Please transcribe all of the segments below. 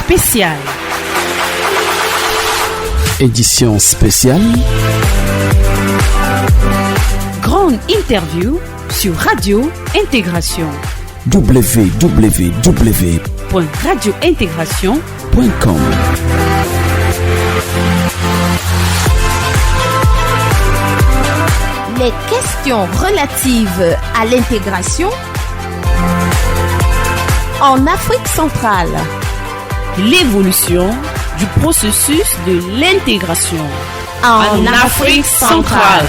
spéciale. Édition spéciale. Grande interview sur Radio Intégration. www.radiointégration.com. Les questions relatives à l'intégration en Afrique centrale. L'évolution du processus de l'intégration En Afrique centrale.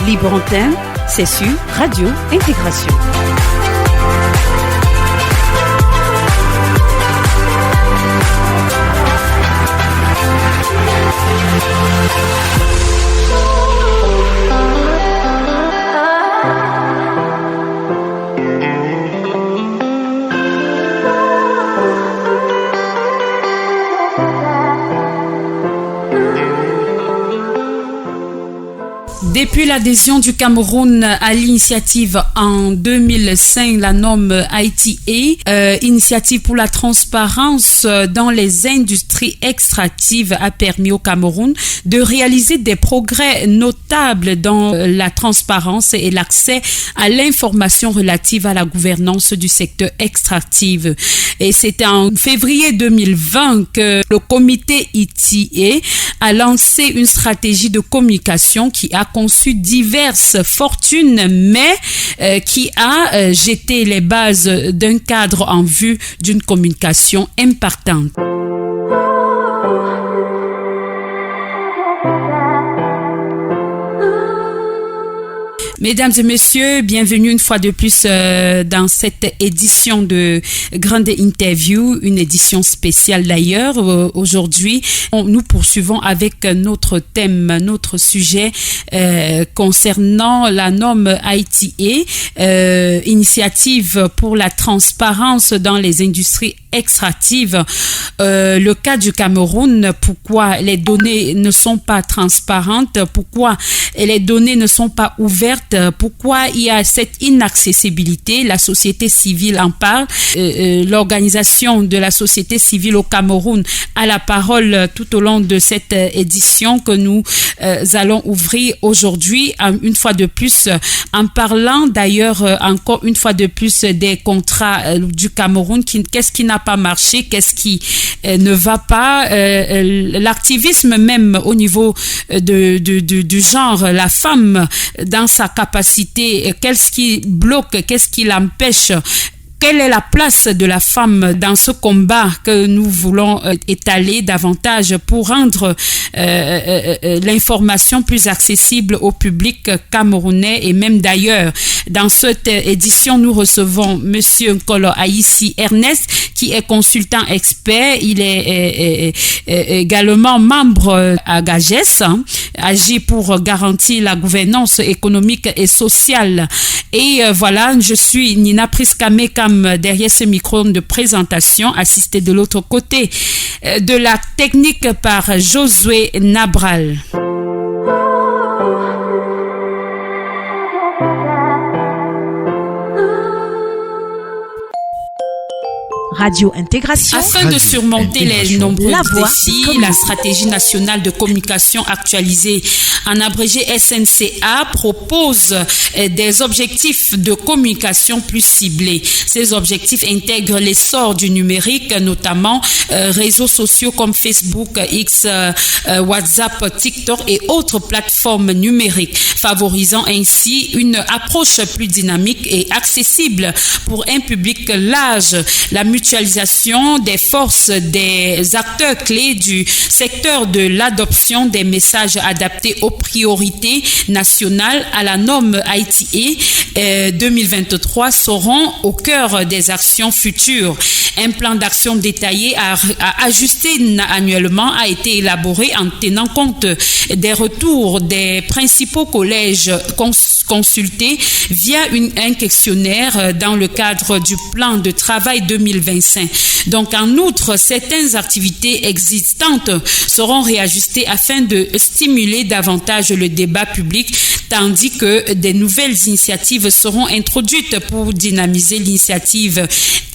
Libre antenne, c'est sur Radio Intégration. Depuis l'adhésion du Cameroun à l'initiative en 2005, la norme ITA, Initiative pour la transparence dans les industries extractives, a permis au Cameroun de réaliser des progrès notables dans la transparence et l'accès à l'information relative à la gouvernance du secteur extractif. Et c'était en février 2020 que le comité ITA a lancé une stratégie de communication qui a conçu diverses fortunes, mais qui a jeté les bases d'un cadre en vue d'une communication impactante. Mesdames et messieurs, bienvenue une fois de plus dans cette édition de Grande Interview, une édition spéciale d'ailleurs. Aujourd'hui, nous poursuivons avec notre thème, notre sujet concernant la norme ITA, Initiative pour la transparence dans les industries extractives. Le cas du Cameroun, pourquoi les données ne sont pas transparentes, pourquoi les données ne sont pas ouvertes, pourquoi il y a cette inaccessibilité. La société civile en parle. L'organisation de la société civile au Cameroun a la parole tout au long de cette édition que nous allons ouvrir aujourd'hui, une fois de plus, en parlant d'ailleurs encore une fois de plus des contrats du Cameroun. Qu'est-ce qui n'a pas marché, qu'est-ce qui ne va pas, l'activisme même au niveau du genre, la femme dans sa capacité, qu'est-ce qui bloque, qu'est-ce qui l'empêche. Quelle est la place de la femme dans ce combat que nous voulons étaler davantage pour rendre l'information plus accessible au public camerounais et même d'ailleurs. Dans cette édition, nous recevons Monsieur Nkolo Aïssi Ernest, qui est consultant expert. Il est également membre à GAGES, agit pour garantir la gouvernance économique et sociale. Et voilà, je suis Nina Priskamekam derrière ce micro de présentation, assisté de l'autre côté de la technique par Josué Nabral. Radio Intégration. Afin de surmonter les nombreux défis, la stratégie nationale de communication actualisée, en abrégé SNCA, propose des objectifs de communication plus ciblés. Ces objectifs intègrent l'essor du numérique, notamment réseaux sociaux comme Facebook, X, WhatsApp, TikTok et autres plateformes numériques, favorisant ainsi une approche plus dynamique et accessible pour un public large. La mutualisation des forces des acteurs clés du secteur de l'adoption des messages adaptés aux priorités nationales à la norme ITA 2023 seront au cœur des actions futures. Un plan d'action détaillé à ajuster annuellement a été élaboré en tenant compte des retours des principaux collèges consulter via un questionnaire dans le cadre du plan de travail 2025. Donc, en outre, certaines activités existantes seront réajustées afin de stimuler davantage le débat public, tandis que des nouvelles initiatives seront introduites pour dynamiser l'initiative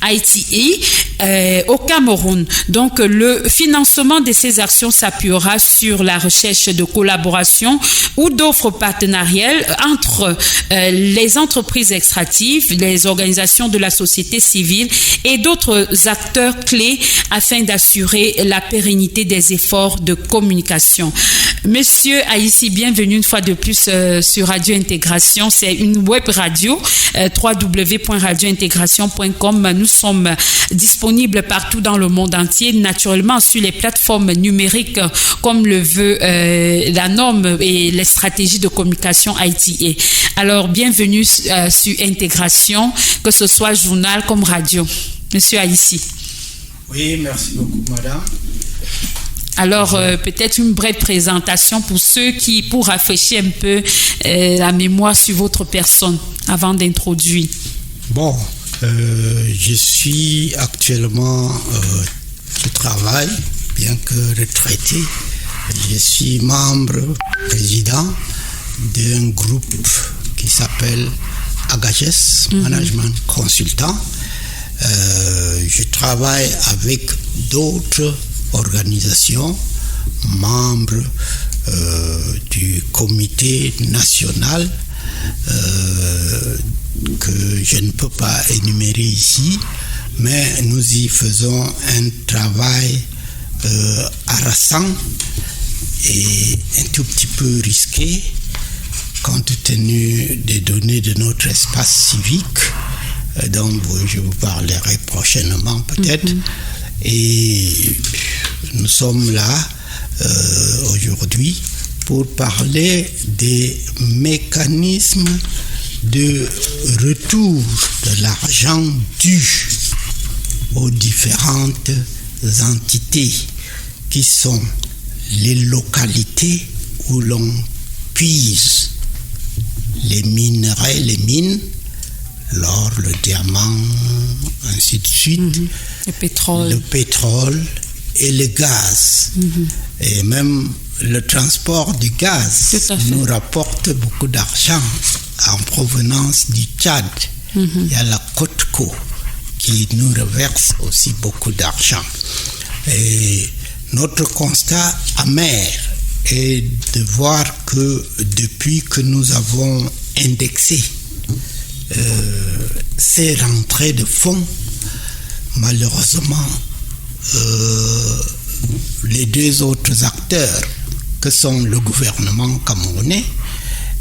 ITE au Cameroun. Donc, le financement de ces actions s'appuiera sur la recherche de collaboration ou d'offres partenariales entre les entreprises extractives, les organisations de la société civile et d'autres acteurs clés afin d'assurer la pérennité des efforts de communication. Monsieur Aïssi, bienvenue une fois de plus sur Radio Intégration. C'est une web radio, www.radiointégration.com. Nous sommes disponibles partout dans le monde entier, naturellement sur les plateformes numériques comme le veut la norme et les stratégies de communication ITA. Alors, bienvenue sur Intégration, que ce soit journal comme radio. Monsieur Aïssi. Oui, merci beaucoup, madame. Alors, peut-être une brève présentation pour rafraîchir un peu la mémoire sur votre personne avant d'introduire. Bon, je suis actuellement, je travaille, bien que retraité. Je suis membre, président d'un groupe qui s'appelle Agages Management Consultant. Je travaille avec d'autres organisations, membres du comité national que je ne peux pas énumérer ici, mais nous y faisons un travail harassant et un tout petit peu risqué compte tenu des données de notre espace civique, dont je vous parlerai prochainement peut-être. Et nous sommes là aujourd'hui pour parler des mécanismes de retour de l'argent dû aux différentes entités qui sont les localités où l'on puise les minerais, les mines, l'or, le diamant, ainsi de suite, le pétrole et le gaz. Et même le transport du gaz nous rapporte beaucoup d'argent en provenance du Tchad. Il y a la Côte-Co qui nous reverse aussi beaucoup d'argent. Et notre constat amer est de voir que depuis que nous avons indexé ces rentrées de fonds, malheureusement, les deux autres acteurs que sont le gouvernement camerounais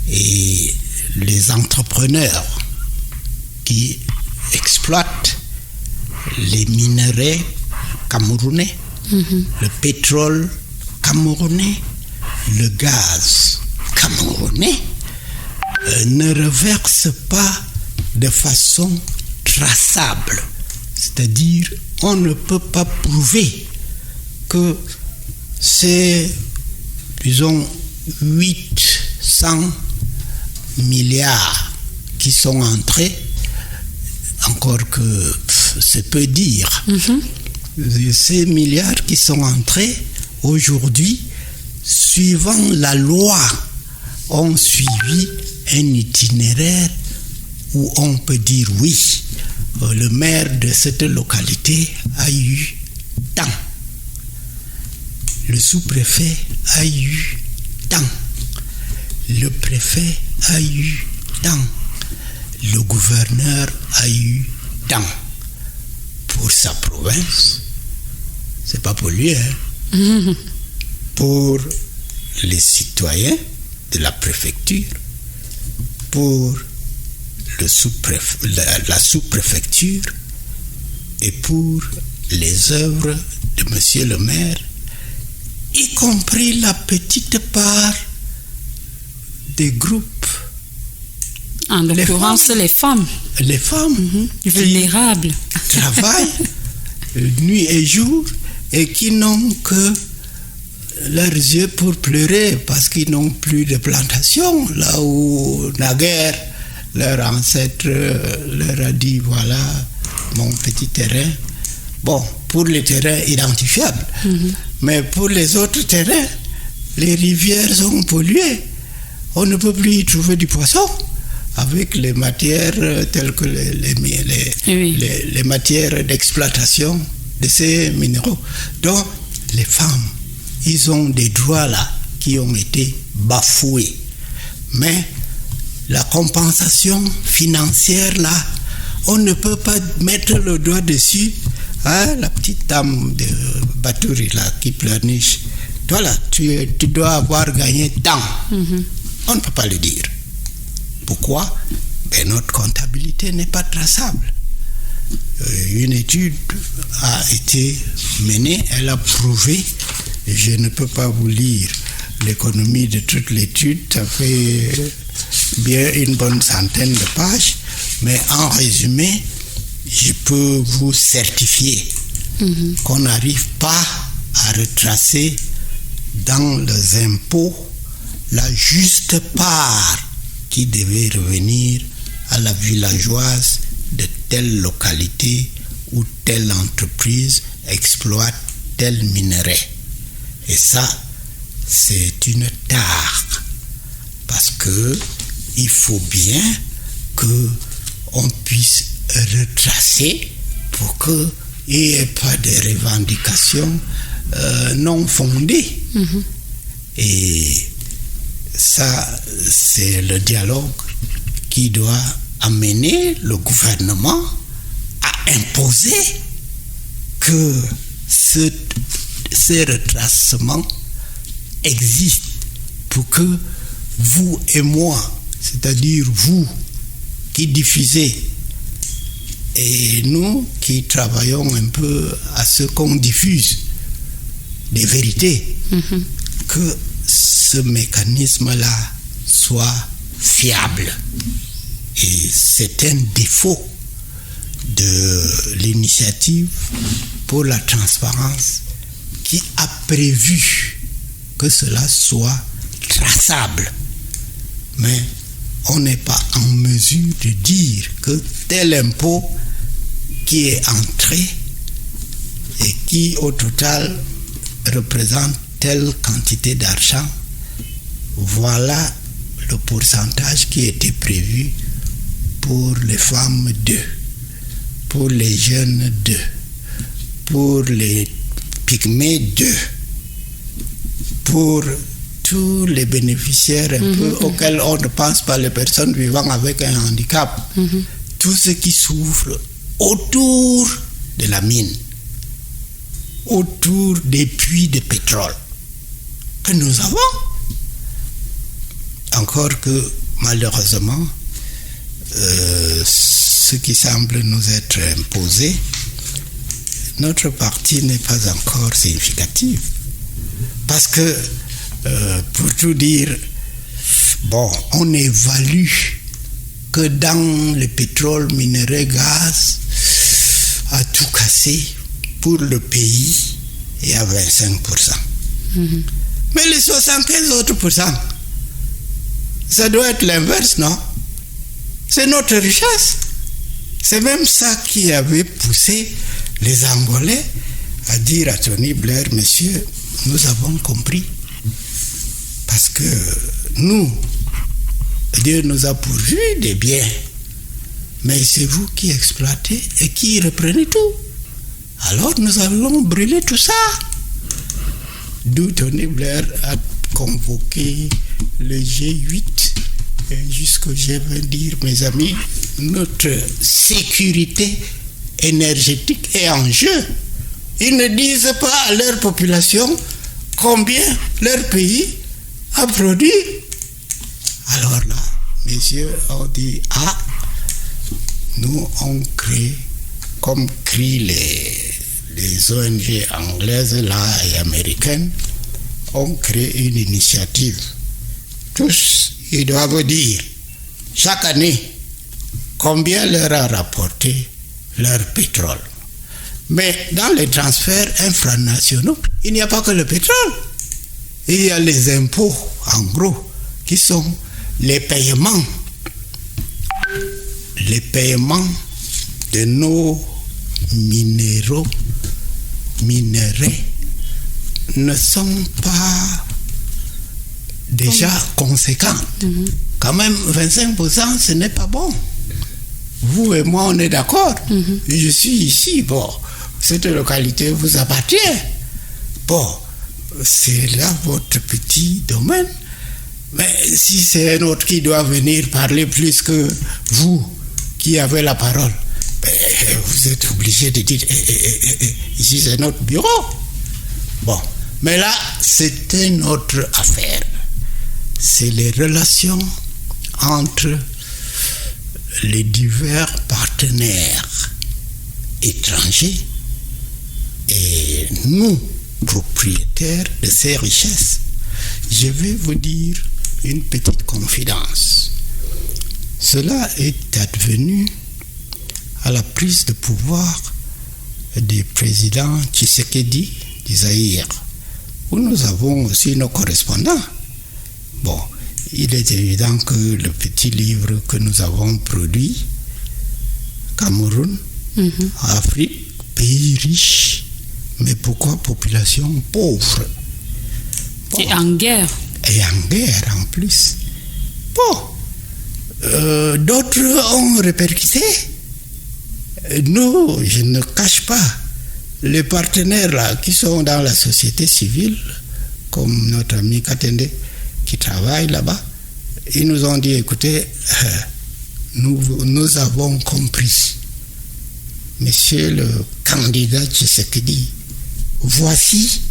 et les entrepreneurs qui exploitent les minerais camerounais, le pétrole camerounais, le gaz camerounais, ne reversent pas de façon traçable. C'est-à-dire, on ne peut pas prouver que ces, disons, 800 milliards qui sont entrés, encore que c'est peu dire, ces milliards qui sont entrés aujourd'hui, suivant la loi, ont suivi un itinéraire où on peut dire oui, le maire de cette localité a eu tant, le sous-préfet a eu tant, le préfet a eu tant, le gouverneur a eu tant. Pour sa province, c'est pas pour lui, hein. Pour les citoyens de la préfecture, pour la sous-préfecture et pour les œuvres de monsieur le maire, y compris la petite part des groupes. En l'occurrence, les femmes. Les femmes vulnérables travaillent nuit et jour et qui n'ont que leurs yeux pour pleurer parce qu'ils n'ont plus de plantation, là où naguère leur ancêtre leur a dit voilà mon petit terrain. Bon, pour les terrains identifiables, mais pour les autres terrains, les rivières sont polluées. On ne peut plus y trouver du poisson avec les matières telles que les matières d'exploitation de ces minéraux. Donc, les femmes, ils ont des droits là qui ont été bafoués. Mais la compensation financière là, on ne peut pas mettre le doigt dessus. Hein, la petite dame de Batouri là qui pleurniche. Toi là, tu dois avoir gagné tant. On ne peut pas le dire. Pourquoi? Ben, notre comptabilité n'est pas traçable. Une étude a été menée, elle a prouvé, je ne peux pas vous lire l'économie de toute l'étude, ça fait bien une bonne centaine de pages, mais en résumé, je peux vous certifier qu'on n'arrive pas à retracer dans les impôts la juste part qui devait revenir à la villageoise de telle localité où telle entreprise exploite tel minerai. Et ça, c'est une tare. Parce que il faut bien qu'on puisse retracer pour qu'il n'y ait pas de revendications non fondées. Et ça, c'est le dialogue qui doit amener le gouvernement à imposer que ces retracements existent pour que vous et moi, c'est-à-dire vous qui diffusez et nous qui travaillons un peu à ce qu'on diffuse des vérités, que ce mécanisme-là soit fiable. Et c'est un défaut de l'initiative pour la transparence qui a prévu que cela soit traçable. Mais on n'est pas en mesure de dire que tel impôt qui est entré et qui au total représente telle quantité d'argent, voilà le pourcentage qui était prévu pour les femmes 2, pour les jeunes 2, pour les pygmées 2, pour tous les bénéficiaires un peu auxquels on ne pense pas, les personnes vivant avec un handicap, tous ceux qui souffrent autour de la mine, autour des puits de pétrole que nous avons. Encore que malheureusement, ce qui semble nous être imposé, notre partie n'est pas encore significative. Parce que, pour tout dire, bon, on évalue que dans le pétrole, minerai, gaz, à tout casser, pour le pays, il y a 25%. Mais les 75 autres %, ça doit être l'inverse, non? C'est notre richesse. C'est même ça qui avait poussé les Angolais à dire à Tony Blair, monsieur, nous avons compris. Parce que nous, Dieu nous a pourvu des biens. Mais c'est vous qui exploitez et qui reprenez tout. Alors nous allons brûler tout ça. D'où Tony Blair a convoqué le G8 jusqu'au G20 dire, mes amis, notre sécurité énergétique est en jeu. Ils ne disent pas à leur population combien leur pays a produit. Alors là, messieurs ont dit, nous on crée, comme crient les ONG anglaises là et américaines, on crée une initiative. Tous, ils doivent dire, chaque année, combien leur a rapporté leur pétrole. Mais dans les transferts infranationaux, il n'y a pas que le pétrole. Et il y a les impôts, en gros, qui sont les paiements de nos minerais ne sont pas déjà conséquents. Quand même, 25%, ce n'est pas bon. Vous et moi, on est d'accord. Je suis ici, bon, cette localité vous appartient. Bon, c'est là votre petit domaine. Mais si c'est un autre qui doit venir parler plus que vous qui avez la parole, vous êtes obligé de dire ici c'est notre bureau. Bon, mais là, c'était notre affaire. C'est les relations entre les divers partenaires étrangers et nous, propriétaires de ces richesses. Je vais vous dire une petite confidence. Cela est advenu à la prise de pouvoir du président Tshisekedi du Zaïre, où nous avons aussi nos correspondants. Bon, il est évident que le petit livre que nous avons produit, Cameroun, Afrique, pays riche, mais pourquoi population pauvre? Bon. Et en guerre. Et en guerre en plus. Bon, d'autres ont répercuté. Nous, je ne cache pas, les partenaires là qui sont dans la société civile, comme notre ami Katende qui travaille là-bas, ils nous ont dit, écoutez, nous avons compris. Monsieur le candidat Tshisekedi, voici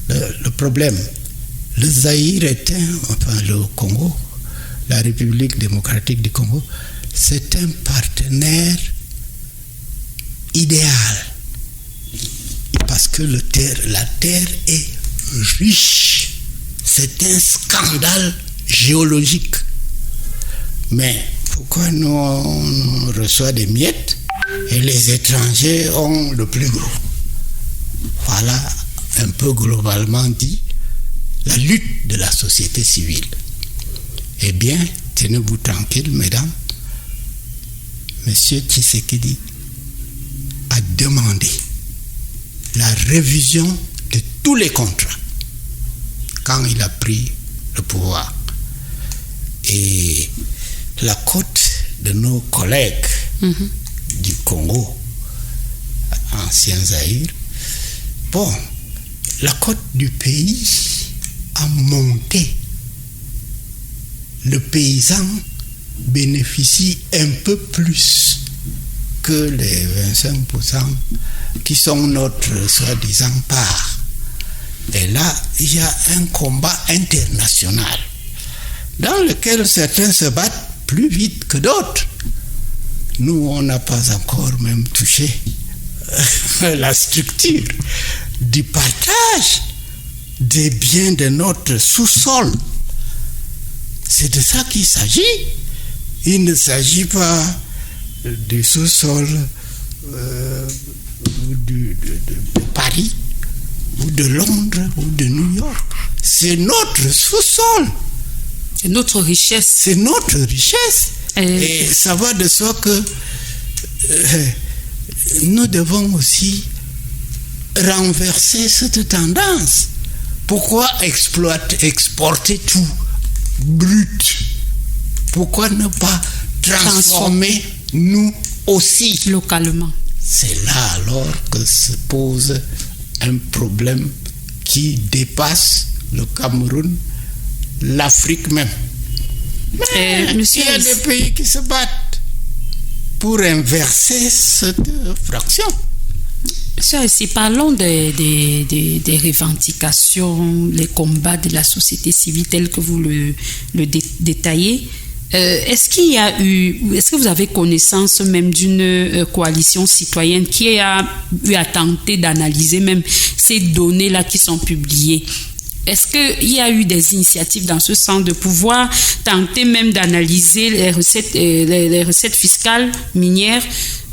le problème. Le Zaïre est le Congo, la République démocratique du Congo, c'est un partenaire idéal. Parce que la terre est riche. C'est un scandale géologique. Mais pourquoi nous on reçoit des miettes et les étrangers ont le plus gros? Voilà un peu globalement dit la lutte de la société civile. Eh bien, tenez-vous tranquille, mesdames. Monsieur Tshisekedi a demandé la révision de tous les contrats quand il a pris le pouvoir. Et la cote de nos collègues du Congo, ancien Zaïre, bon, la cote du pays a monté. Le paysan bénéficie un peu plus que les 25% qui sont notre soi-disant part. Et là, il y a un combat international dans lequel certains se battent plus vite que d'autres. Nous, on n'a pas encore même touché la structure du partage des biens de notre sous-sol. C'est de ça qu'il s'agit. Il ne s'agit pas du sous-sol de Paris ou de Londres ou de New York. C'est notre sous-sol. C'est notre richesse. C'est notre richesse. Et ça va de soi que nous devons aussi renverser cette tendance. Pourquoi exporter tout brut? Pourquoi ne pas transformer nous aussi localement? C'est là alors que se pose un problème qui dépasse le Cameroun, l'Afrique même. Mais il y a des pays qui se battent pour inverser cette fraction. Si parlons des revendications, les combats de la société civile tels que vous le détaillez, est-ce que vous avez connaissance même d'une coalition citoyenne qui a eu à tenter d'analyser même ces données-là qui sont publiées? Est-ce qu'il y a eu des initiatives dans ce sens de pouvoir tenter même d'analyser les recettes fiscales minières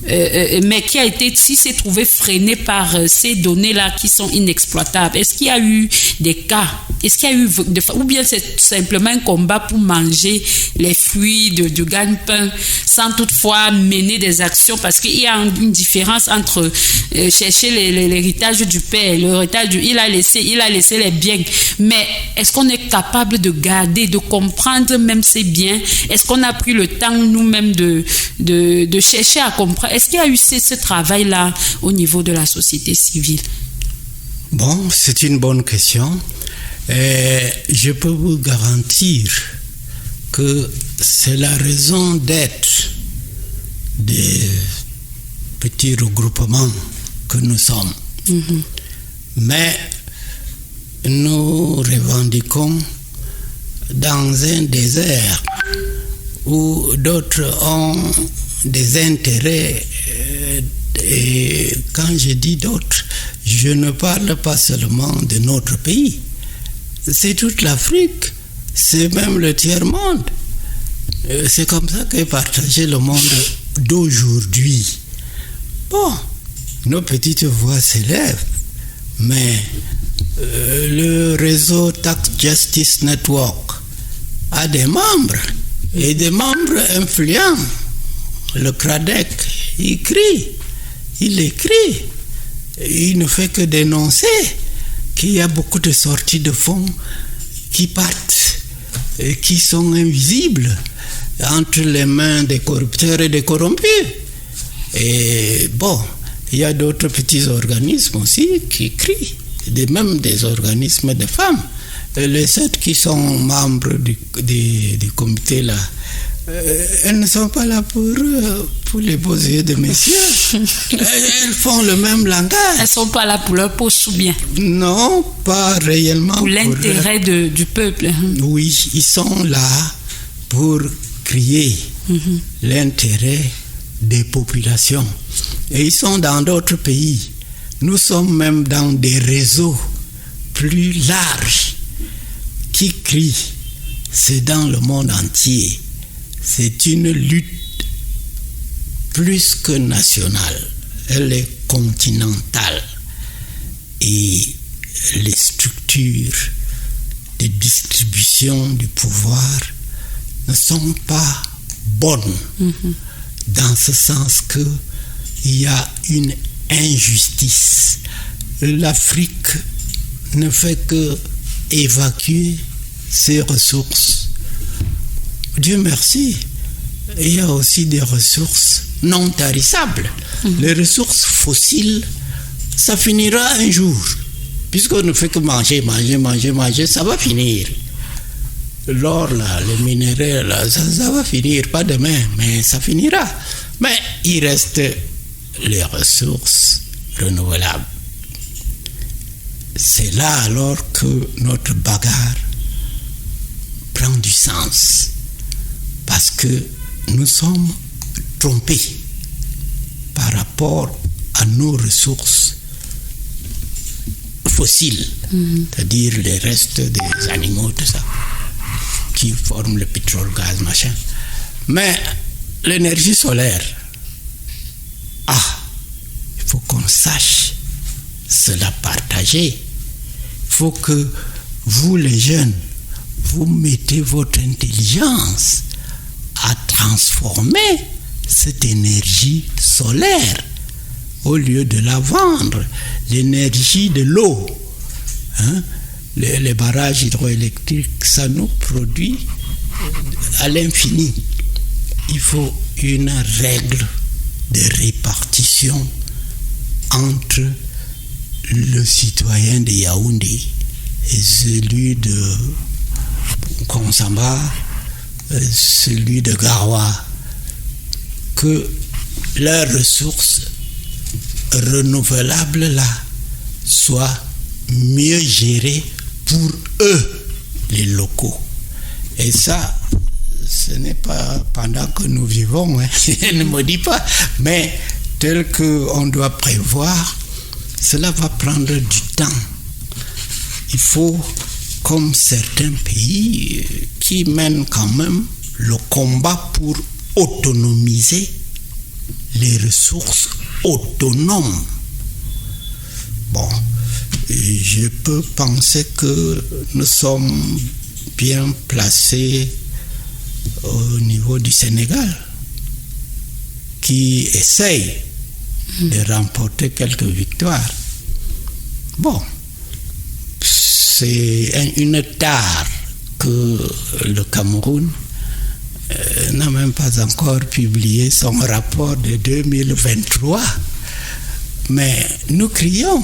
mais qui s'est trouvé freiné par ces données-là qui sont inexploitables. Est-ce qu'il y a eu des cas? Est-ce qu'il y a eu ou bien c'est tout simplement un combat pour manger les fruits du gagne-pain sans toutefois mener des actions, parce qu'il y a une différence entre chercher l'héritage du père, il a laissé les biens, mais est-ce qu'on est capable de garder, de comprendre même ces biens? Est-ce qu'on a pris le temps nous-mêmes de chercher à comprendre? Est-ce qu'il y a eu ce travail-là au niveau de la société civile? Bon, c'est une bonne question. Je peux vous garantir que c'est la raison d'être des petits regroupements que nous sommes. Mm-hmm. Mais nous revendiquons dans un désert où d'autres ont des intérêts. Et quand je dis d'autres, je ne parle pas seulement de notre pays. C'est toute l'Afrique, c'est même le tiers-monde. C'est comme ça qu'est partagé le monde d'aujourd'hui. Bon, nos petites voix s'élèvent, mais le réseau Tax Justice Network a des membres, et des membres influents. Le CRADEC, il écrit, il ne fait que dénoncer qu'il y a beaucoup de sorties de fonds qui partent, et qui sont invisibles entre les mains des corrupteurs et des corrompus. Et bon, il y a d'autres petits organismes aussi qui crient, même des organismes de femmes. Et les 7 qui sont membres du comité là, elles ne sont pas là pour les beaux yeux de messieurs. Elles font le même langage. Elles ne sont pas là pour leur poche ou bien? Non, pas réellement. Pour l'intérêt du peuple. Oui, ils sont là pour crier l'intérêt des populations. Et ils sont dans d'autres pays. Nous sommes même dans des réseaux plus larges qui crient. C'est dans le monde entier. C'est une lutte plus que nationale. Elle est continentale. Et les structures de distribution du pouvoir ne sont pas bonnes. Dans ce sens qu'il y a une injustice. L'Afrique ne fait que évacuer ses ressources. Dieu merci, il y a aussi des ressources non tarissables. Les ressources fossiles, ça finira un jour. Puisqu'on ne fait que manger, ça va finir. L'or, là, les minéraux, là, ça va finir, pas demain, mais ça finira. Mais il reste les ressources renouvelables. C'est là alors que notre bagarre prend du sens. Parce que nous sommes trompés par rapport à nos ressources fossiles, c'est-à-dire les restes des animaux, tout ça, qui forment le pétrole, gaz, machin. Mais l'énergie solaire, il faut qu'on sache cela partager. Il faut que vous, les jeunes, vous mettez votre intelligence à transformer cette énergie solaire au lieu de la vendre. L'énergie de l'eau, les barrages hydroélectriques, ça nous produit à l'infini. Il faut une règle de répartition entre le citoyen de Yaoundé et celui de Konsamba, celui de Garoua, que leurs ressources renouvelables là soient mieux gérées pour eux, les locaux. Et ça, ce n'est pas pendant que nous vivons, ne me dis pas, mais tel qu'on doit prévoir, cela va prendre du temps. Il faut, comme certains pays qui mènent quand même le combat pour autonomiser les ressources autonomes. Bon, je peux penser que nous sommes bien placés au niveau du Sénégal, qui essaye de remporter quelques victoires. Bon, c'est une tare que le Cameroun n'a même pas encore publié son rapport de 2023. Mais nous crions,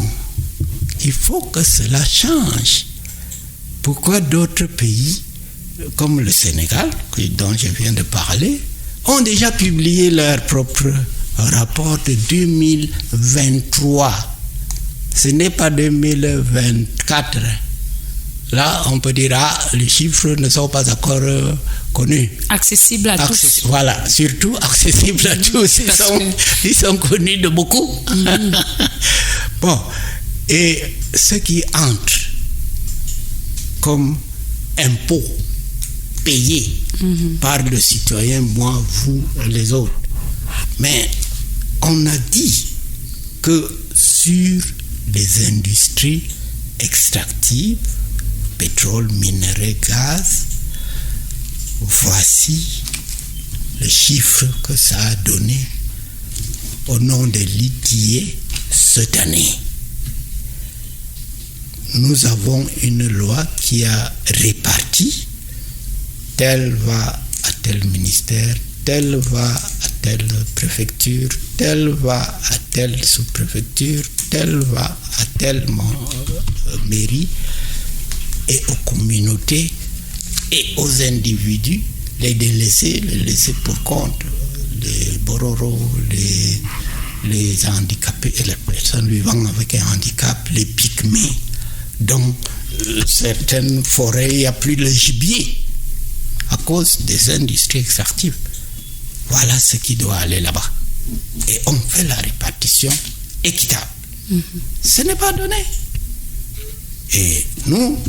il faut que cela change. Pourquoi d'autres pays, comme le Sénégal, dont je viens de parler, ont déjà publié leur propre rapport de 2023. Ce n'est pas 2024. Là, on peut dire, les chiffres ne sont pas encore connus. Accessibles à tous. Voilà, surtout accessibles à tous. Ils sont connus de beaucoup. Bon, et ce qui entre comme impôt payé par le citoyen, moi, vous, les autres. Mais on a dit que sur les industries extractives, pétrole, minerais, gaz, voici le chiffre que ça a donné au nom des litiers cette année. Nous avons une loi qui a réparti, tel va à tel ministère, tel va à telle préfecture, tel va à telle sous-préfecture, tel va à telle mairie, et aux communautés et aux individus, les délaissés, les laissés pour compte, les bororos, les handicapés, les personnes vivant avec un handicap, les pygmées, dans certaines forêts, il n'y a plus de gibier à cause des industries extractives. Voilà ce qui doit aller là-bas. Et on fait la répartition équitable. Ce n'est pas donné. Et nous,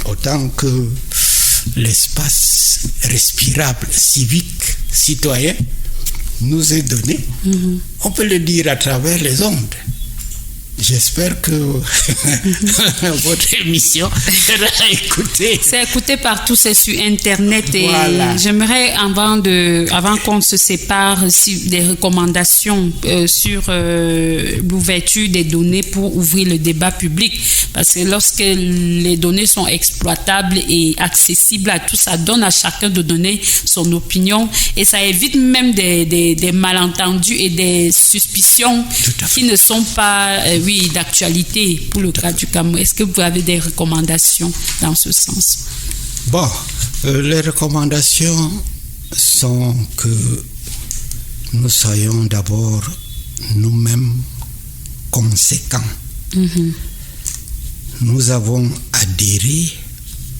autant que l'espace respirable, civique, citoyen nous est donné, on peut le dire à travers les ondes. J'espère que votre émission sera écoutée. C'est écouté partout, c'est sur Internet. Et voilà. J'aimerais, avant qu'on se sépare, des recommandations sur l'ouverture des données pour ouvrir le débat public. Parce que lorsque les données sont exploitables et accessibles à tous, ça donne à chacun de donner son opinion et ça évite même des malentendus et des suspicions qui ne sont pas d'actualité pour le cas du Cameroun. Est-ce que vous avez des recommandations dans ce sens? Bon, les recommandations sont que nous soyons d'abord nous-mêmes conséquents. Nous avons adhéré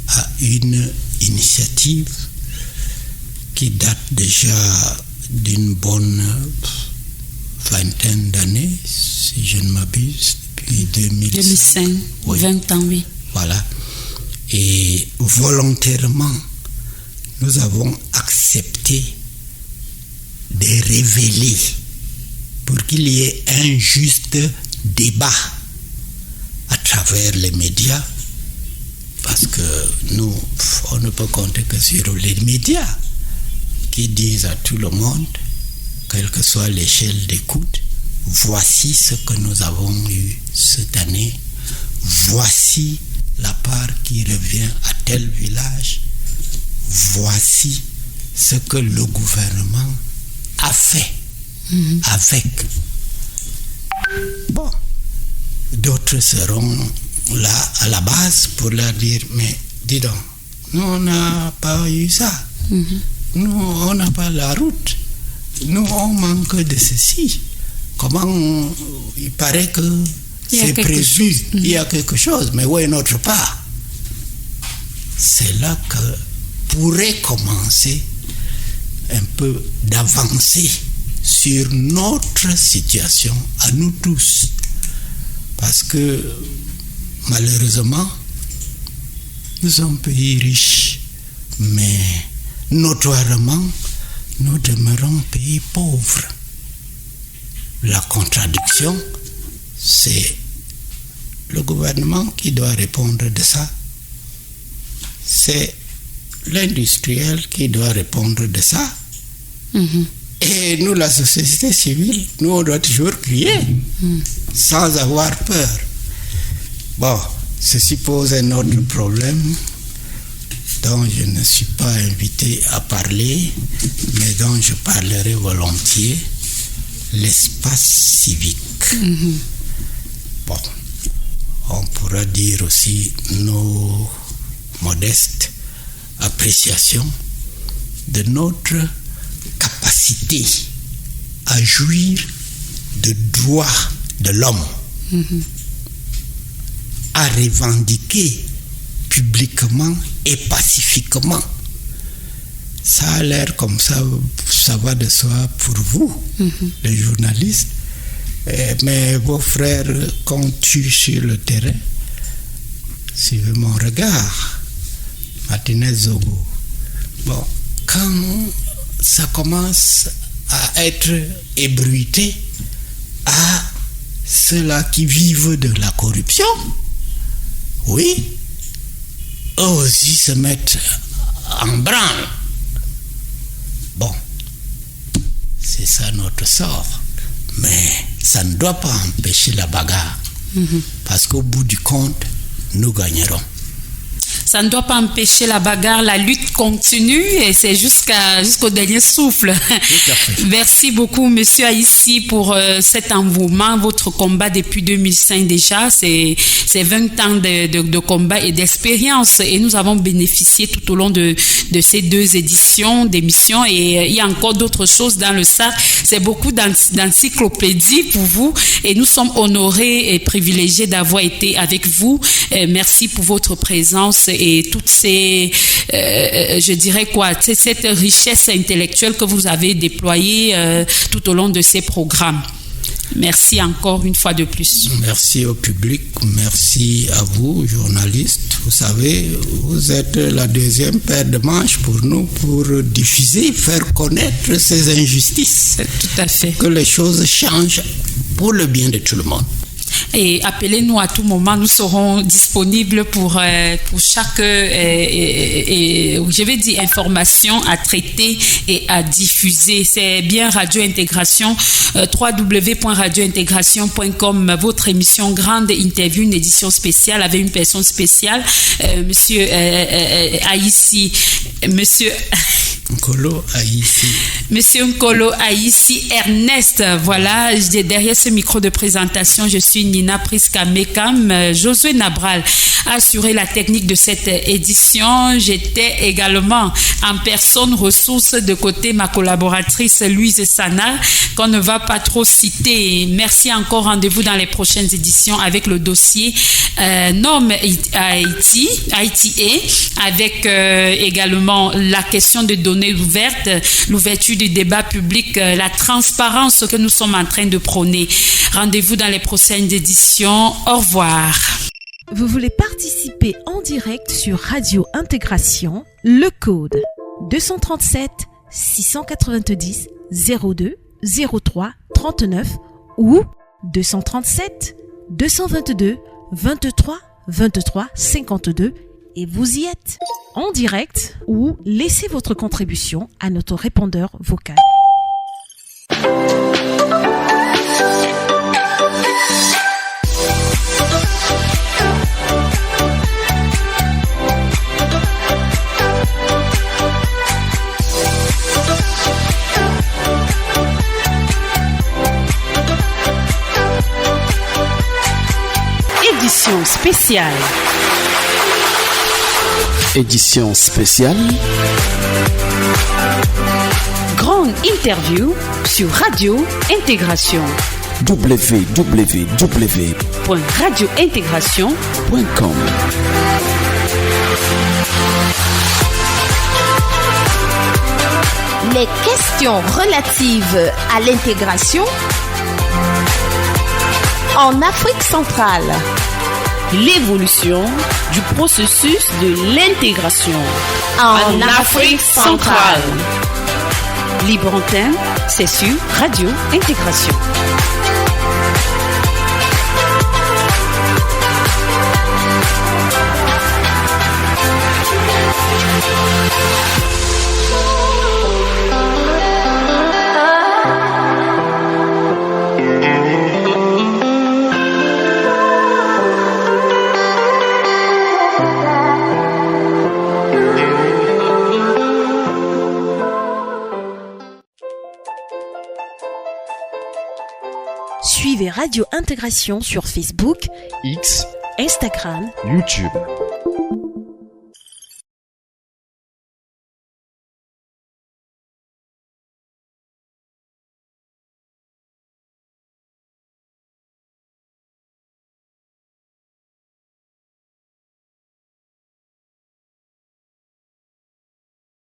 à une initiative qui date déjà d'une bonne vingtaine d'années, si je ne m'abuse, depuis 2005. 20 ans, oui. Voilà. Et volontairement, nous avons accepté de révéler pour qu'il y ait un juste débat à travers les médias, parce que nous, on ne peut compter que sur les médias qui disent à tout le monde, quelle que soit l'échelle d'écoute, voici ce que nous avons eu cette année, voici la part qui revient à tel village, voici ce que le gouvernement a fait avec. Bon, d'autres seront là à la base pour leur dire, mais dis donc, nous on n'a pas eu ça, nous on n'a pas la route, nous on manque de ceci. Comment il paraît que c'est prévu, il y a quelque chose, mais où est notre part? C'est là que pourrait commencer un peu d'avancer sur notre situation à nous tous. Parce que malheureusement, nous sommes pays riches, mais notoirement, nous demeurons pays pauvres. la contradiction, c'est le gouvernement qui doit répondre de ça. C'est l'industriel qui doit répondre de ça. Et nous, la société civile, nous, on doit toujours crier sans avoir peur. Bon, ceci pose un autre problème dont je ne suis pas invité à parler, mais dont je parlerai volontiers, l'espace civique. Bon, on pourra dire aussi nos modestes appréciations de notre capacité à jouir de droits de l'homme, à revendiquer publiquement et pacifiquement. Ça a l'air comme ça va de soi pour vous, les journalistes, mais vos frères qu'on tue sur le terrain, suivez mon regard, Martinez Zogo. Bon, quand ça commence à être ébruité à ceux-là qui vivent de la corruption, oui, eux aussi se mettent en branle. Bon, c'est ça notre sort. Mais ça ne doit pas empêcher la bagarre. Parce qu'au bout du compte, nous gagnerons. Ça ne doit pas empêcher la bagarre, la lutte continue et c'est jusqu'au dernier souffle. Merci beaucoup, Monsieur Aïssi, pour cet engouement, votre combat depuis 2005 déjà. C'est 20 ans de combat et d'expérience et nous avons bénéficié tout au long de ces 2 éditions d'émissions et il y a encore d'autres choses dans le sac. C'est beaucoup d'encyclopédies pour vous et nous sommes honorés et privilégiés d'avoir été avec vous. Merci pour votre présence et toutes ces, je dirais quoi, cette richesse intellectuelle que vous avez déployée tout au long de ces programmes. Merci encore une fois de plus. Merci au public, merci à vous, journalistes. Vous savez, vous êtes la deuxième paire de manches pour nous, pour diffuser, faire connaître ces injustices. Tout à fait. Que les choses changent pour le bien de tout le monde. Et appelez-nous à tout moment, nous serons disponibles pour chaque, je vais dire, information à traiter et à diffuser. C'est bien Radio Intégration, www.radiointégration.com, votre émission Grande Interview, une édition spéciale avec une personne spéciale, Monsieur Aïssi, Monsieur Nkolo Aïssi. Monsieur Nkolo Aïssi Ernest, voilà, derrière ce micro de présentation, je suis Nina Priska Mekam. Josué Nabral a assuré la technique de cette édition. J'étais également en personne ressource de côté ma collaboratrice Louise Sana, qu'on ne va pas trop citer. Merci encore, rendez-vous dans les prochaines éditions avec le dossier Normes Haïti, avec également la question de données ouvertes, l'ouverture du débat public, la transparence que nous sommes en train de prôner. Rendez-vous dans les prochaines éditions. Au revoir. Vous voulez participer en direct sur Radio Intégration? Le code 237 690 02 03 39 ou 237 222 23 23 52 et vous y êtes en direct ou laissez votre contribution à notre répondeur vocal. Édition spéciale. Édition spéciale. Grande interview sur Radio Intégration. www.radiointégration.com. Les questions relatives à l'intégration en Afrique centrale. L'évolution du processus de l'intégration En Afrique centrale. Libre antenne, c'est sur Radio Intégration. Suivez Radio Intégration sur Facebook, X, Instagram, YouTube.